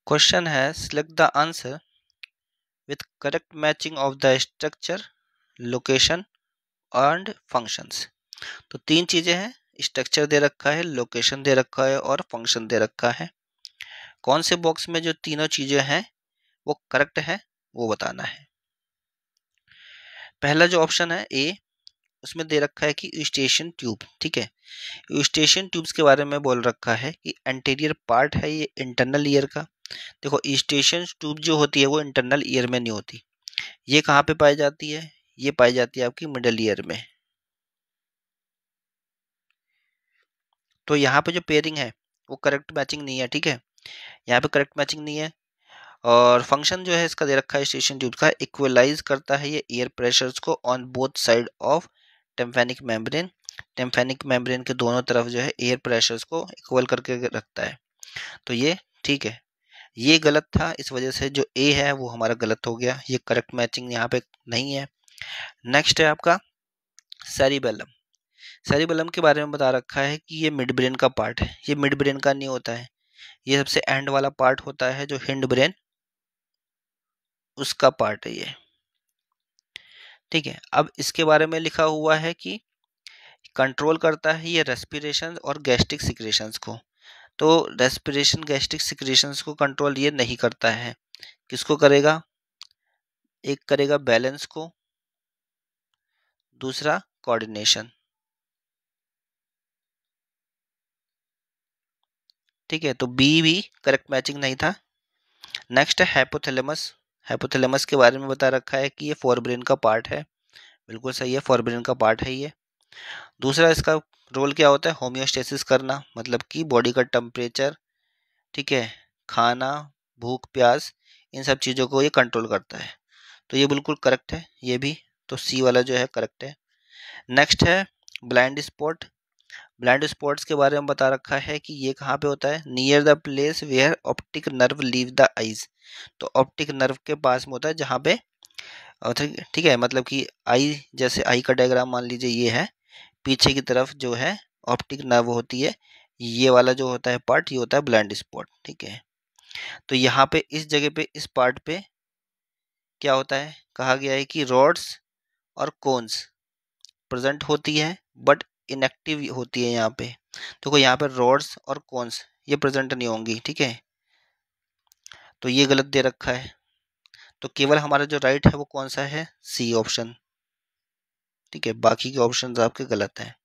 Question है select the answer with correct matching of the structure, location and functions. तो तीन चीजें हैं, स्ट्रक्चर दे रखा है, लोकेशन दे रखा है और फंक्शन दे रखा है। कौन से बॉक्स में जो तीनों चीजें हैं वो करेक्ट है वो बताना है। पहला जो ऑप्शन है ए, उसमें दे रखा है कि यूस्टेशियन ट्यूब। ठीक है, यूस्टेशियन ट्यूब्स के बारे में बोल रखा है कि एंटीरियर पार्ट है ये इंटरनल ईयर का। देखो यूस्टेशियन ट्यूब जो होती है वो इंटरनल ईयर में नहीं होती। ये कहाँ पे पाई जाती है? ये पाई जाती है आपकी मिडल ईयर में। तो यहाँ पे जो पेयरिंग है वो करेक्ट मैचिंग नहीं है। ठीक है, यहाँ पे करेक्ट मैचिंग नहीं है। और फंक्शन जो है इसका दे रखा है स्टेशन ट्यूब का, इक्वलाइज करता है ये एयर प्रेशर्स को on both side of tympanic membrane. Tympanic membrane के दोनों तरफ जो है एयर प्रेशर्स को इक्वल करके रखता है। तो ये ठीक है, ये गलत था, इस वजह से जो ए है वो हमारा गलत हो गया, ये करेक्ट मैचिंग यहाँ पे नहीं है। नेक्स्ट है आपका सेरिबेलम। सेरिबेलम के बारे में बता रखा है कि ये मिड ब्रेन का पार्ट है। ये मिड ब्रेन का नहीं होता है, ये सबसे एंड वाला पार्ट होता है जो हिंड ब्रेन, उसका पार्ट है ये। ठीक है, अब इसके बारे में लिखा हुआ है कि कंट्रोल करता है ये रेस्पिरेशन और गैस्ट्रिक सिक्रेशंस को। तो रेस्पिरेशन गैस्ट्रिक सिक्रेशंस को कंट्रोल ये नहीं करता है। किसको करेगा? एक करेगा बैलेंस को, दूसरा कोऑर्डिनेशन। ठीक है, तो बी भी करेक्ट मैचिंग नहीं था। नेक्स्ट है हाइपोथैलेमस। हाइपोथैलेमस के बारे में बता रखा है कि ये फोर ब्रेन का पार्ट है। बिल्कुल सही है, फोर ब्रेन का पार्ट है ये। दूसरा इसका रोल क्या होता है? होमियोस्टेसिस करना, मतलब कि बॉडी का टेम्परेचर, ठीक है, खाना, भूख प्यास, इन सब चीज़ों को ये कंट्रोल करता है। तो ये बिल्कुल करेक्ट है ये भी, तो सी वाला जो है करेक्ट है। नेक्स्ट है ब्लाइंड स्पॉट। ब्लाइंड स्पॉट्स के बारे में बता रखा है कि ये कहाँ पे होता है? Near the place where optic nerve leave the eyes. तो ऑप्टिक नर्व के पास में होता है जहाँ पे, ठीक है, मतलब कि आई, जैसे आई का डायग्राम मान लीजिए ये है, पीछे की तरफ जो है ऑप्टिक नर्व होती है, ये वाला जो होता है पार्ट, ये होता है ब्लाइंड स्पॉट। ठीक है, तो यहाँ पे इस जगह पे इस पार्ट पे क्या होता है? कहा गया है कि रॉड्स और कोन्स प्रेजेंट होती है बट इनएक्टिव होती है यहाँ पे। देखो यहाँ पे रॉड्स और कोन्स ये प्रेजेंट नहीं होंगी। ठीक है, तो ये गलत दे रखा है। तो केवल हमारा जो राइट है वो कौन सा है? C option. ठीक है, बाकी के ऑप्शन आपके गलत हैं।